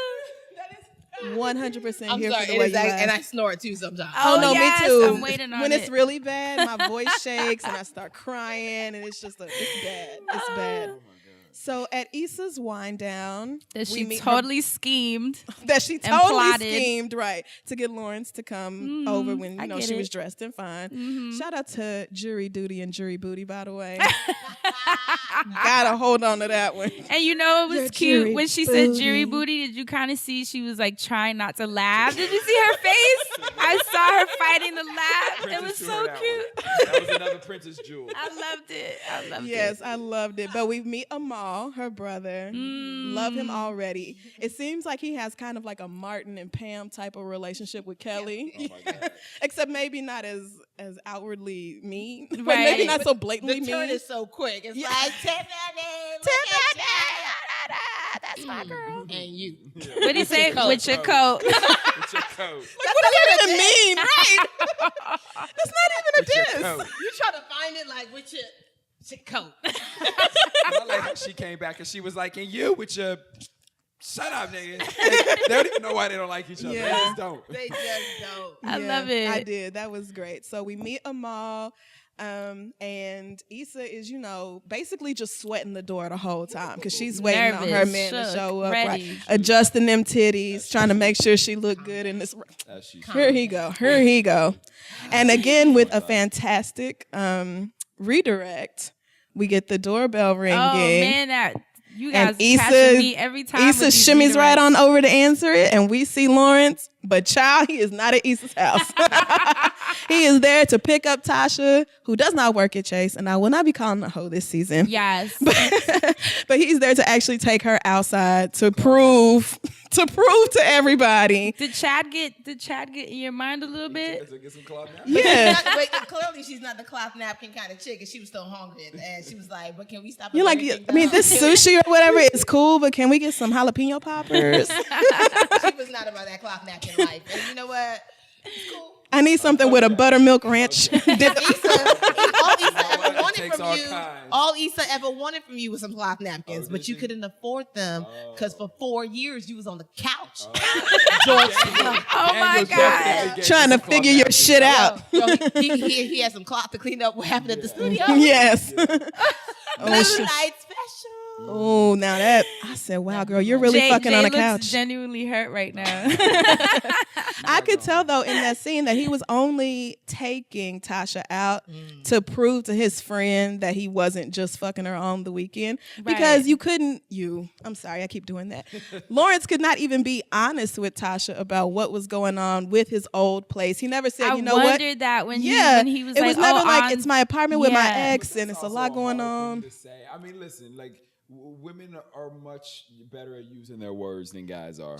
100% I'm here sorry, for the way you laugh. and I snore too sometimes. Oh, no, yes, me too. I'm waiting on when it. it's really bad, my voice shakes and I start crying, and it's just it's bad. It's bad. So at Issa's wind down, That we she meet totally schemed. that she and totally plotted. schemed, right, to get Lawerence to come over when I get she it. was dressed and fine. Shout out to Jury Duty and Jury Booty, by the way. Gotta hold on to that one. And it was Your cute jury when she said booty. jury booty. Did you kind of see she was like trying not to laugh? Did you see her face? I saw her fighting the laugh. It was Princess so jewel, that cute. one. That was another princess jewel. I loved it. Yes, I loved it. But we meet Amal, her brother. Love him already. It seems like he has kind of like a Martin and Pam type of relationship with Kelly. Oh my God. Except maybe not as outwardly mean. But Right. maybe not so blatantly The turn mean. is so quick. It's Yeah. like Tiffany, that's my girl, and you. What did he say? With your coat. With your coat. Like, what does that even mean? Right. That's not even a With your diss. coat. You try to find it like with your coat. I like how she came back and she was like, and you with your shut up, nigga. They don't even know why they don't like each other. They Yeah. just don't. They just don't. I love it. I did. That was great. So we meet Amal, and Issa is, basically just sweating the door the whole time because she's waiting on her Nervous, man to shook, show up, ready. right? Adjusting them titties, trying to make sure she looked good in this. As she Here he go. And again with a fantastic redirect, we get the doorbell ringing. Oh man, you guys And catching me every time. Issa with these shimmies right redirects. on over to answer it, and we see Lawerence, but child, he is not at Issa's house. He is there to pick up Tasha, who does not work at Chase, and I will not be calling her a hoe this season. Yes. But he's there to actually take her outside to prove to everybody. Did Chad get in your mind a little bit? To get some cloth napkins? Yeah. Wait, clearly she's not the cloth napkin kind of chick, and she was still hungry, and she was like, "But can we stop?" You're like, I mean, this sushi or whatever is cool, but can we get some jalapeno poppers? She was not about that cloth napkin life, and you know what? It's cool. I need something with a buttermilk ranch dip. All Issa ever wanted from you was some cloth napkins, but you couldn't afford them because for 4 years you was on the couch. Oh my God. Trying to figure your shit out. He had some cloth to clean up what happened at the studio. Yes. Blue light special. Oh, now that I said, wow, girl, you're really fucking Jay on a looks couch. genuinely hurt right now. I could tell though in that scene that he was only taking Tasha out to prove to his friend that he wasn't just fucking her on the weekend. Because I'm sorry, I keep doing that. Lawerence could not even be honest with Tasha about what was going on with his old place. He never said, I you know what? I wondered that when he was it like, was never like, on, it's my apartment with my yeah. ex and it's a lot going on. To say. I mean, listen, like women are much better at using their words than guys are.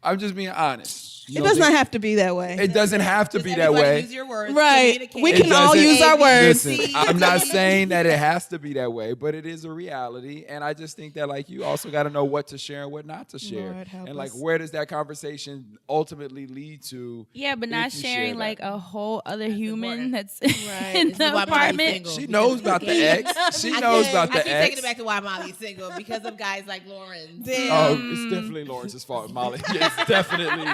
I'm just being honest. It does not have to be that way. It doesn't have to be that way. Use your words. Right. We can all use our words. Listen, I'm not saying that it has to be that way, but it is a reality. And I just think that like you also got to know what to share and what not to share. Lord, help and like us. where does that conversation ultimately lead to? Yeah, but not sharing like a whole other human that's Right. in the apartment. She knows about the ex. She knows about the I keep ex. taking it back to why Molly's single because of guys like Lawerence. Oh, it's definitely Lawrence's fault, Molly. It's definitely.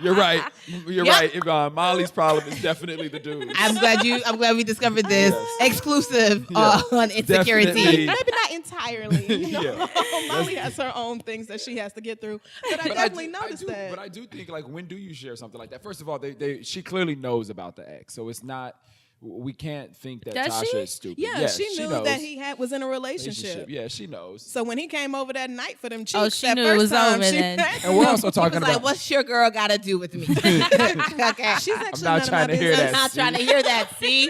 You're right. You're right. Molly's problem is definitely the dude. I'm glad we discovered this exclusive on Insecurity. Definitely. Maybe not entirely. You know? Molly has her own things that she has to get through. But I definitely noticed that. But I do think, like, when do you share something like that? First of all, she clearly knows about the ex, so it's not. We can't think that Tasha is stupid. Yeah, she knew knows. that he was in a relationship. Yeah, she knows. So when he came over that night for them cheeks, she that knew first it was time, over then. And we're also talking He was about. like, what's your girl got to do with me? Okay. She's actually I'm not none of trying my to hear business. that. I'm not trying to hear that. See?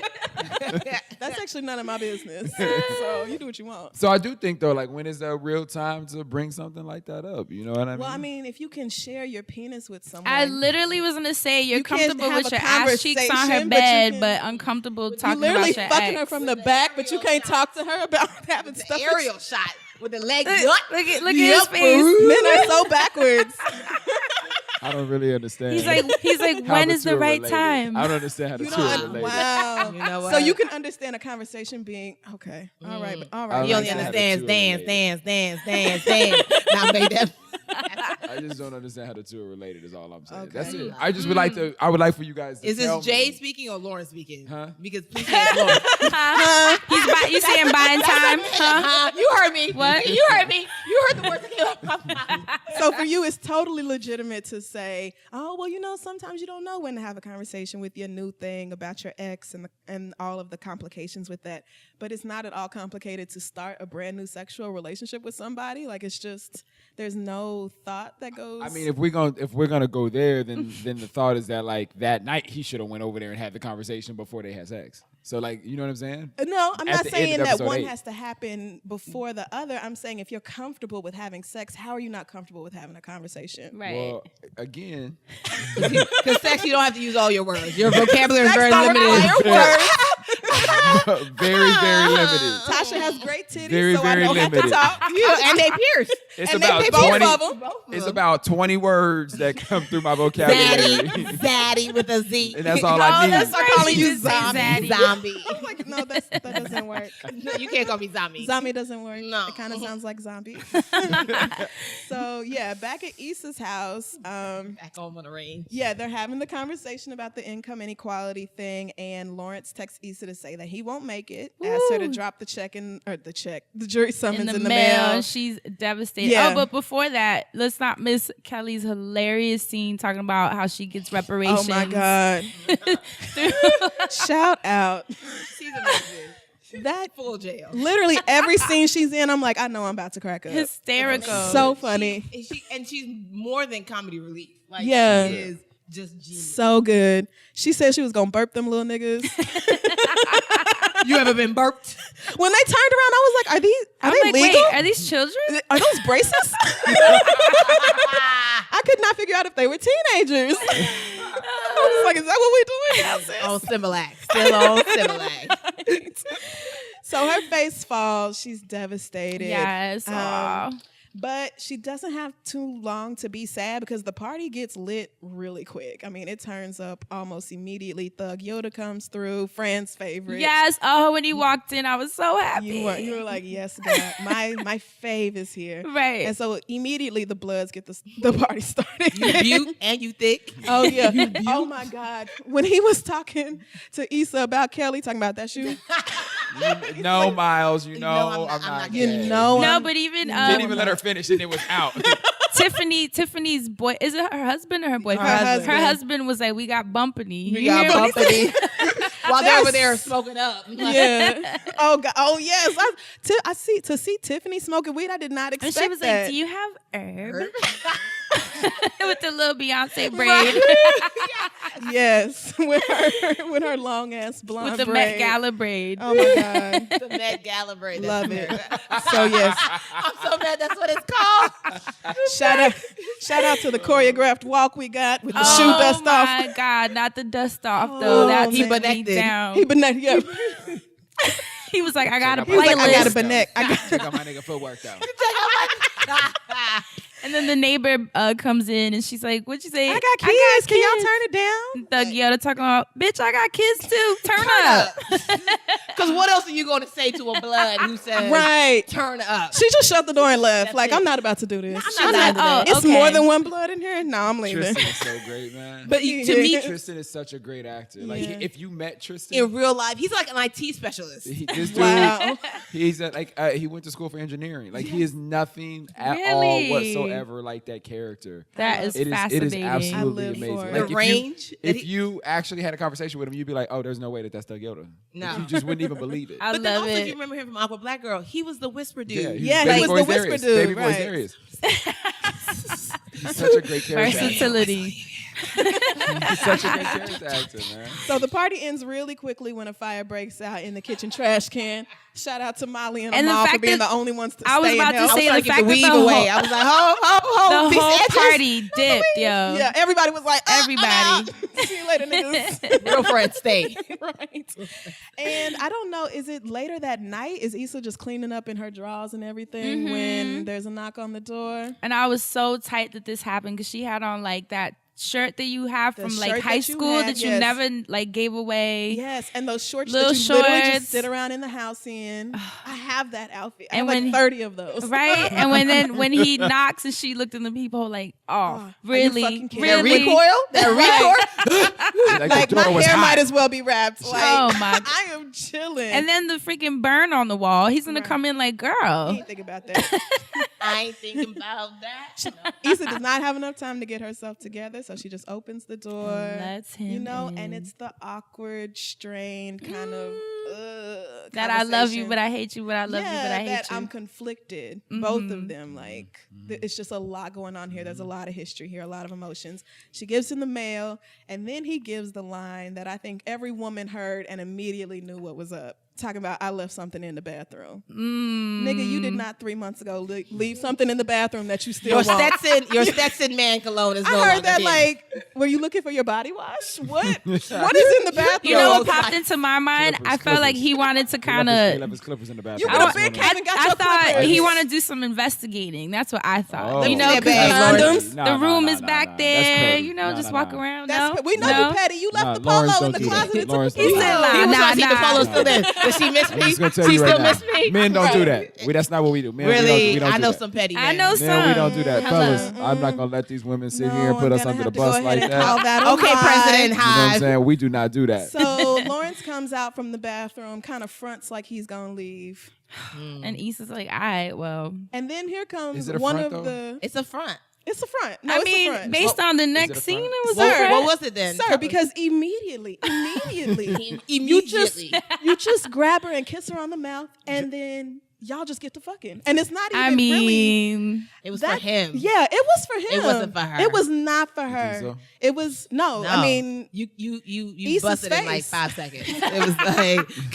That's actually none of my business. So you do what you want. So I do think though, like, when is the real time to bring something like that up? You know what I mean? Well, I mean, if you can share your penis with someone, I literally was gonna say you're You can't comfortable have with a your ass cheeks on her conversation, bed, but but, you can- uncomfortable you talking literally about your fucking ex. her from the back, but you can't talk to her about having stuff. Aerial shot with the leg. Look at his Yep. face. Men are so backwards. I don't really understand. He's like, how when the is two the are right related. time? I don't understand how the You two are know, related. wow. You know what? So you can understand a conversation being okay. All right, but all right. He only Yeah. understands Related. dance. Now made that. I just don't understand how the two are related. Is all I'm saying. Okay. That's it. I just would like to. I would like for you guys to Is tell this Jay me. speaking or Lauren speaking? Huh? Because please say it's Lauren. You saying buying time? Huh? You heard me. What? You heard me. You heard the words that came out of my mouth. So for you, it's totally legitimate to say, oh, well, you know, sometimes you don't know when to have a conversation with your new thing about your ex and all of the complications with that. But it's not at all complicated to start a brand new sexual relationship with somebody. Like, it's just, there's no thought that goes. I mean, if we're gonna go there, then the thought is that like that night he should have went over there and had the conversation before they had sex. So like, you know what I'm saying? No, I'm At not the end saying of that episode one 8. has to happen before the other. I'm saying if you're comfortable with having sex, how are you not comfortable with having a conversation? Right. Well, again, Because sex, you don't have to use all your words. Your vocabulary is very Sex don't limited. require words. very limited. Tasha has great titties, Very, so I very don't have to limited. talk. And they pierce. It's And they about pay both 20. of them. It's about 20 words that come through my vocabulary, Zaddy with a Z. and that's all I need. That's like calling you zombie. Zombie. I'm like, no, that doesn't work. No, you can't call me zombie. Zombie doesn't work. No. It kind of sounds like zombie. So yeah, back at Issa's house, Back home on the range. yeah, they're having the conversation about the income inequality thing, and Lawerence texts Issa to say that he won't make it. Asks her to drop the jury summons in the mail. She's devastated. Yeah. Oh, but before that, let's not miss Kelly's hilarious scene talking about how she gets reparations. Oh my God! Shout out. She's amazing. That Full jail. literally every scene she's in, I'm like, I know I'm about to crack up. Hysterical. So funny. And she's more than comedy relief. Like, Yeah. she is Just genius. So good. She said she was gonna burp them little niggas. You ever been burped? When they turned around, I was like, are they legal? Wait, are these children? Are those braces? I could not figure out if they were teenagers. I was like, is that what we're doing? On Similac. Still on Similac. Right. So her face falls. She's devastated. Yes. But she doesn't have too long to be sad because the party gets lit really quick. I mean, it turns up almost immediately. Thug Yoda comes through, Fran's favorite. Yes. Oh, when he walked in, I was so happy. You were like, yes, God, my fave is here. Right. And so immediately the Bloods get the party started. You butte and you thick. Oh, yeah. Oh, my God. When he was talking to Issa about Kelly, talking about that shoe. No, Miles, I'm not gay. No, but even didn't even let her finish and it was out. Tiffany's boy, is it her husband or her boyfriend? Her husband was like, we got bumpany. We got bumpany. While they're over there smoking up. Yeah. Oh God. Oh yes. I see Tiffany smoking weed. I did not expect And she was that. like, do you have herb? With the little Beyonce braid. Yes. With her long ass blonde With the braid. Met Gala braid. Oh my God. The Met Gala braid. Love it. So yes. I'm so mad that's what it's called. Shout out to the choreographed walk we got with the shoe dust off. Oh my God, not the dust off though. That he took me connected. down. He been yeah. He was like, I got a He was playlist. like, I got a Benek. Check out my nigga footwork though. And then the neighbor comes in and she's like, what'd you say? I got kids. Can y'all turn it down? Thug Yoda talking about, bitch, I got kids too. Turn up. Because what else are you going to say to a blood who says, Right. turn up? She just shut the door and left. That's like, it. I'm not about to do this. I'm not about to do It's more than one blood in here. No, I'm leaving. Tristan is so great, man. But to me, Tristan is such a great actor. Like, if you met Tristan in real life, he's like an IT specialist. This dude, Wow. he's he went to school for engineering. Like, he is nothing at all Really? whatsoever like that character. That is It fascinating. is absolutely I live amazing. for it. Like, The range that if you actually had a conversation with him, you'd be like, "Oh, there's no way that's Thug Yoda." No. Like, you just wouldn't even believe it. I But then love also, if it. you remember him from Aqua Black Girl, he was the whisper dude. Yeah, Baby he was Boy's the whisper Darius. dude, Baby Boy's right. Darius. He's such a great character. Versatility. He's such a great character actor, man. So the party ends really quickly when a fire breaks out in the kitchen trash can. Shout out to Molly and And the Amal for fact being that- the only ones to I was stay about and to help. say I the was trying fact to that get the the weave whole, away. I was like, the these whole edges. party dipped, yo. Yeah, everybody was like, Everybody. See you later, niggas. Real friends stay. Right. And I don't know, is it later that night? Is Issa just cleaning up in her drawers and everything when there's a knock on the door? And I was so tight that this happened because she had on like that shirt that you have The from shirt like that high you school had, that you yes. never like gave away. Yes, and those shorts Little that you literally shorts. just sit around in the house in. I have that outfit. I And have like when- 30 of those. Right? And when he knocks and she looked in the peephole like, oh, Are you really? fucking kidding That Really? recoil? That recoil? Like the my door was hair hot. might as well be wrapped. Like, Oh, my- I am chilling. And then the freaking burn on the wall. He's gonna come in like, I girl. ain't think about that. I ain't thinking about that. Issa does not have enough time to get herself together, so she just opens the door. Lets him and in. it's the awkward, strained kind of That I love you, conversation. but I hate you, but I love you, but I hate that you. I'm conflicted. Both of them, like it's just a lot going on here. There's a lot of history here, a lot of emotions. She gives him the mail, and then he gives the line that I think every woman heard and immediately knew what was up. Talking about, I left something in the bathroom. Nigga, you did not 3 months ago leave something in the bathroom that you still want. Your Stetson man cologne is no I longer heard that, here. like, were you looking for your body wash? What? What is in the bathroom? You know what popped into my mind? I felt like he wanted to kind He of. left his clippers in the You bathroom. would have been Kevin got I your thought clippers. he wanted to do some investigating. That's what I thought. Oh. You know, Yeah, because babe. the room is back That's there. petty. You know, No, just no, walk no. around. That's no? we know No? you petty. You left Nah, the Lawerence polo in don't the do that. closet. It took Lawerence a don't He do said, that. He was nah, trying to see the nah. polo still there. Does she miss I'm me? just gonna tell She you still right now. miss me? Men don't do that. That's not what we do. Men, Really? we don't I do know that. some petty men. I know some. Man, we don't do that. Hello. Fellas, I'm not going to let these women sit No, here and put I'm us gonna under the have to go bus ahead like and that. call that a Okay, lie. President You know what I'm Hive. saying? We do not do that. So Lawerence comes out from the bathroom, kind of fronts like he's gonna leave, And Issa's like, all right, well. and then here comes Is it a one front, of though? the. It's a front. It's the front. No, I it's mean, the front. based on the it next a scene, front? it was What, alright. what was it then? Sir, because immediately, you Immediately. just grab her and kiss her on the mouth, and then y'all just get to fucking. And it's not even I mean, really. It was for him. Yeah, it was for him. It wasn't for her. It was not for her. think so? It was no. I mean, you Issa's busted in like face. 5 seconds. It was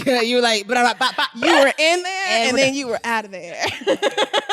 like you were like, you were in there and then you were out of there.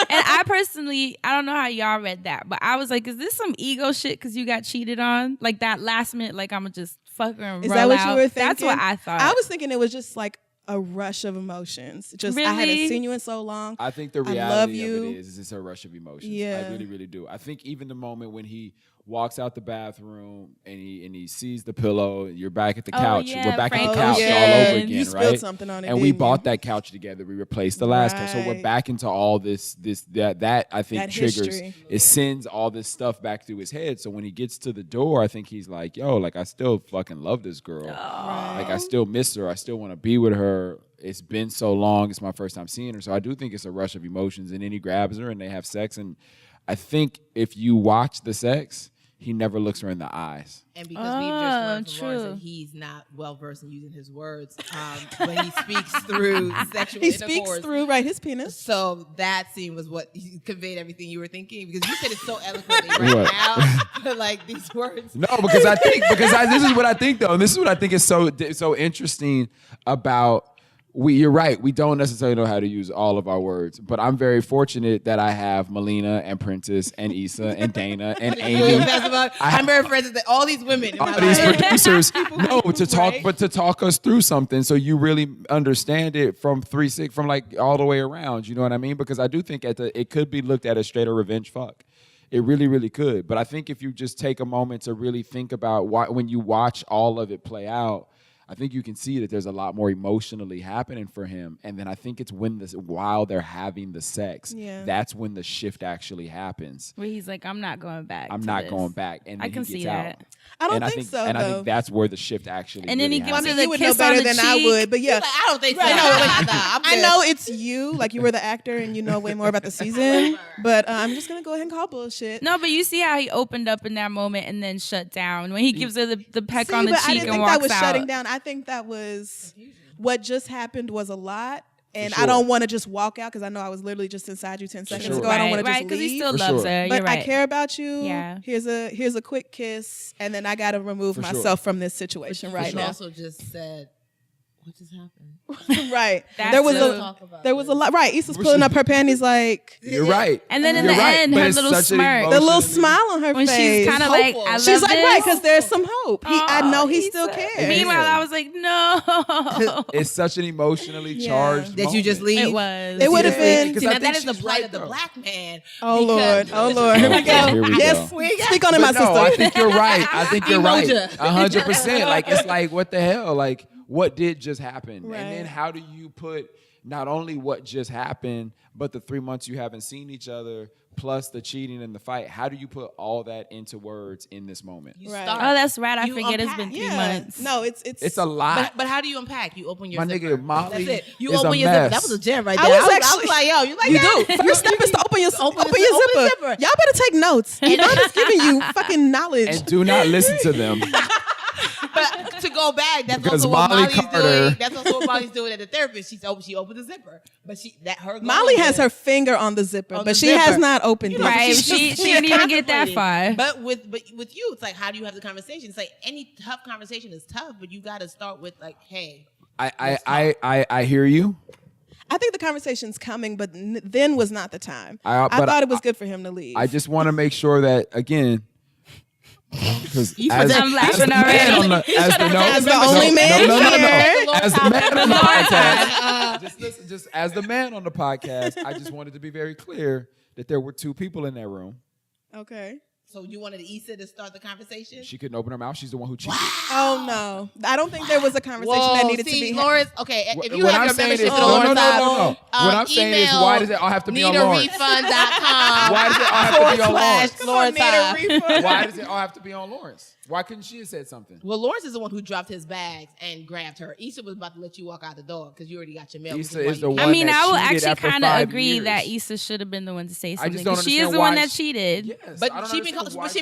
And I personally, I don't know how y'all read that, but I was like, is this some ego shit because you got cheated on? Like that last minute, like I'm gonna just fuck her and Is roll that what out. you were thinking? That's what I thought. I was thinking it was just like a rush of emotions. Just I hadn't Really? seen you in so long. I think the love reality you. of it is it's a rush of emotions. Yeah. I really, really do. I think even the moment when he walks out the bathroom and he sees the pillow, you're back at the couch. yeah, We're back at the Frank couch Ocean. all over again, You right? spilled something on it, and we didn't bought you? that couch together. We replaced the last couch, so we're Right. back into all that I think That triggers. history. It sends all this stuff back through his head. So when he gets to the door, I think he's like, "Yo, like I still fucking love this girl. Like I still miss her. I still want to be with her." It's been so long. It's my first time seeing her. So I do think it's a rush of emotions. And then he grabs her and they have sex. And I think if you watch the sex, he never looks her in the eyes. And because we've just learned from Lawrence true. that he's not well versed in using his words, but he speaks through sexual He intercourse. speaks through his penis. So that scene was what conveyed everything you were thinking, because you said it so eloquently right What? now, but like these words. No, because this is what I think though. And this is what I think is so interesting about. You're right. We don't necessarily know how to use all of our words, but I'm very fortunate that I have Melina and Prentice and Issa and Dana and Amy. I'm very friends with all these women in my All these life. producers, to talk us through something, so you really understand it from like all the way around. You know what I mean? Because I do think it could be looked at as straight a revenge fuck. It really, really could. But I think if you just take a moment to really think about when you watch all of it play out, I think you can see that there's a lot more emotionally happening for him. And then I think it's while they're having the sex, that's when the shift actually happens. Where he's like, I'm not going back. I'm not going back. And then I can he gets see out. that. I don't think so, And I though. think that's where the shift actually And then he really gives happens. her You the would know kiss better on the than I cheek. would, but yeah. Like, I don't think so. Right, no, I'm I good. know it's you, like you were the actor and you know way more about the season, but I'm just going to go ahead and call bullshit. No, but you see how he opened up in that moment and then shut down when he gives her the peck See, on the but I cheek didn't and think walks that was out. shutting down. I think that was what just happened was a lot. And sure. I don't want to just walk out because I know I was literally just inside you 10 seconds sure. ago. I don't want to just because leave. he still For loves sure. her. But You're right. I care about you. Yeah. Here's a quick kiss, and then I got to remove For sure. myself from this situation right You now. also just said, what just happened? Right. That's There was true. there was a lot. Right. Issa's pulling up her panties like You're right. And then in You're the right, end, but her it's little such an smirk. the little emotionally- smile on her When face. she's kind of like, I love She's like, this. right, because there's some hope. I know he Issa. still cares. Meanwhile, I was like, no. It's such an emotionally charged That you just moment. leave? It was. It would have been. Because See, I now think that is the she's plight right, of the though. black man. Oh Lord, because- oh Lord. Here we go. Here we Yes, go. speak on it, my But sister. no, I think you're right. I think you're right. Emoja. 100%. Like, it's like, what the hell? Like, what did just happen? Right. And then how do you put not only what just happened, but the 3 months you haven't seen each other, plus the cheating and the fight? How do you put all that into words in this moment? You Right. start. Oh, that's right. I You forget it's been unpack. 3 months. No, it's It's a lot. But how do you unpack? You open your My zipper. nigga, Molly That's it. You is a open your zipper. mess. That was a gem right I there. was I actually- was like, yo, you like You that? do. First step is to open your Open zipper. Y'all better take notes. Yvonne is giving you fucking knowledge. And do not listen to them. But to go back, that's Because also what Molly Molly's Carter- doing. That's also what Molly's doing at the therapist. She opened the zipper, but her Molly going has there- her finger on the zipper, On but the she has zipper. not opened it. Right. She's She just- didn't even get that far. But with you, it's like, how do you have the conversation? It's like any tough conversation is tough, but you got to start with like, hey, I hear you. I think the conversation's coming, but then was not the time. I- I but thought it was good for him to leave. I just want to make sure that, again, because I'm laughing already. As the only man here. As the man on the podcast, just as the man on the podcast, I just wanted to be very clear that there were two people in that room. Okay. so you wanted Issa to start the conversation? She couldn't open her mouth. She's the one who cheated. Oh no, I don't think there was a conversation that needed to be. Lawerence, okay, if you What have I'm your saying membership is- to no, Lawerence, no. What I'm saying is, why does it all have to be on Lawerence? needarefund.com. Why does it all have to be on Lawerence? Lawerence. Why does it all have to be on Lawerence? Why couldn't she have said something? Well, Lawerence is the one who dropped his bags and grabbed her. Issa was about to let you walk out the door because you already got your mail. Issa is the one I mean, that I will cheated actually after kind of 5 agree years. that Issa should have been the one to say I something. just don't 'cause she is understand the one why that cheated. Yes, But I don't she been understand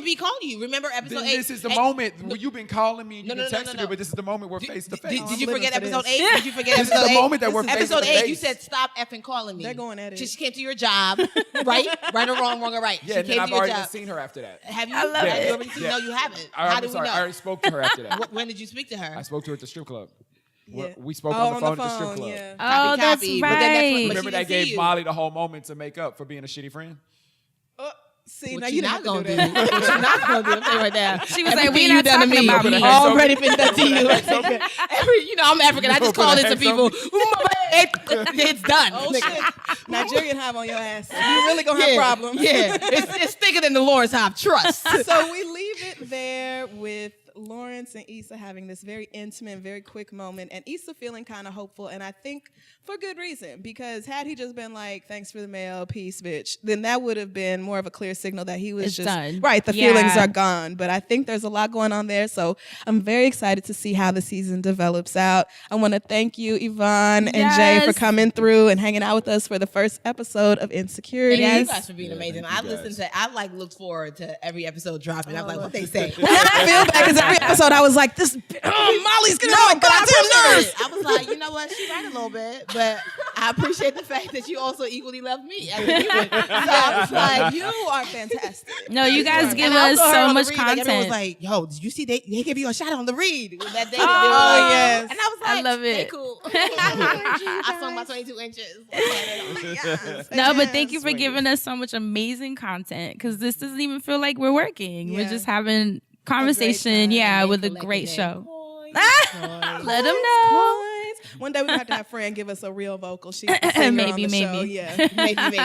be calling you. Remember episode 8? This is the moment where you've been calling me and you've been texting me, but this is the moment we're face to face. Did you forget episode 8? Did you forget episode 8? This is the moment that we're face to face. Episode 8, you said stop effing calling me. They're going at it. She came to your job, right? Right or wrong, wrong or right. Yeah, and then I've already seen her after that. Have you? I love it. You already seen? No, you haven't. How do we know? I already spoke to her after that. When did you speak to her? I spoke to her at the strip club. Yeah. We spoke on the phone at the strip club. Yeah. Oh, that's But then right. Remember that gave Molly the whole moment to make up for being a shitty friend? See, What now you you not don't gonna have do? to do that. What you not gonna do? I'm saying right now. She was like, Everything "We not you done to talking me about me." Already been done to you. I'm African. I just call it to people. It's done. Oh shit! Nigerian hive on your ass. You really gonna have problems. Yeah, it's thicker than the Lawerence hive. Trust. So we leave it there with Lawerence and Issa having this very intimate, very quick moment, and Issa feeling kind of hopeful, and I think for good reason, because had he just been like, "Thanks for the mail, peace, bitch," then that would have been more of a clear signal that he was It's just done. right. The feelings are gone, but I think there's a lot going on there, so I'm very excited to see how the season develops out. I want to thank you, Yvonne and Jay, for coming through and hanging out with us for the first episode of Insecurity. Thank you guys for being amazing. I looked forward to every episode dropping. I'm like, what they say? I feel bad because every episode I was like, "This Molly's gonna know," but I was like, you know what? She right a little bit, but I appreciate the fact that you also equally love me. So I was like, you are fantastic. No, you guys give us so much content. Everyone was like, yo, did you see they gave you a shot on the read that day? Oh, yes. And I was like, I love it. Hey, cool. I swung my 22 inches. No, but thank you for giving us so much amazing content, because this doesn't even feel like we're working. Yeah. We're just having conversation, with a great show. Let them know. One day we have to have Fran give us a real vocal. She's the singer on the show. Yeah, maybe.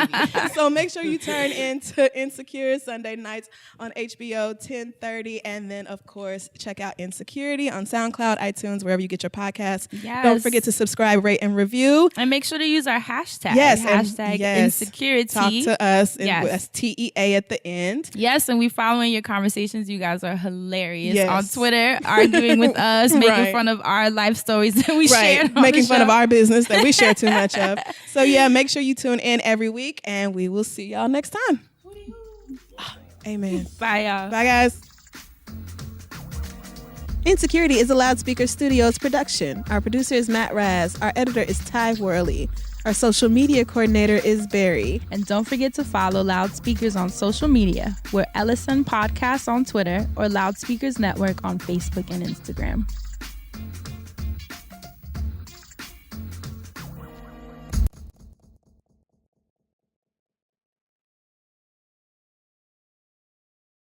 So make sure you turn into Insecure Sunday nights on HBO 10:30, and then of course check out Insecurity on SoundCloud, iTunes, wherever you get your podcasts. Yes. Don't forget to subscribe, rate, and review. And make sure to use our hashtag. Yes, hashtag Insecurity. Talk to us. Yes. That's TEA at the end. Yes, and we following your conversations. You guys are hilarious Yes. on Twitter, arguing with us, making fun of our life stories that we shared. Making fun of our business that we share too much of. So yeah, make sure you tune in every week, and we will see y'all next time. Amen. Bye, y'all. Bye, guys. Insecurity is a Loudspeaker Studios production. Our producer is Matt Raz. Our editor is Ty Worley. Our social media coordinator is Barry. And don't forget to follow Loudspeakers on social media. We're Ellis Podcasts on Twitter or Loudspeakers Network on Facebook and Instagram.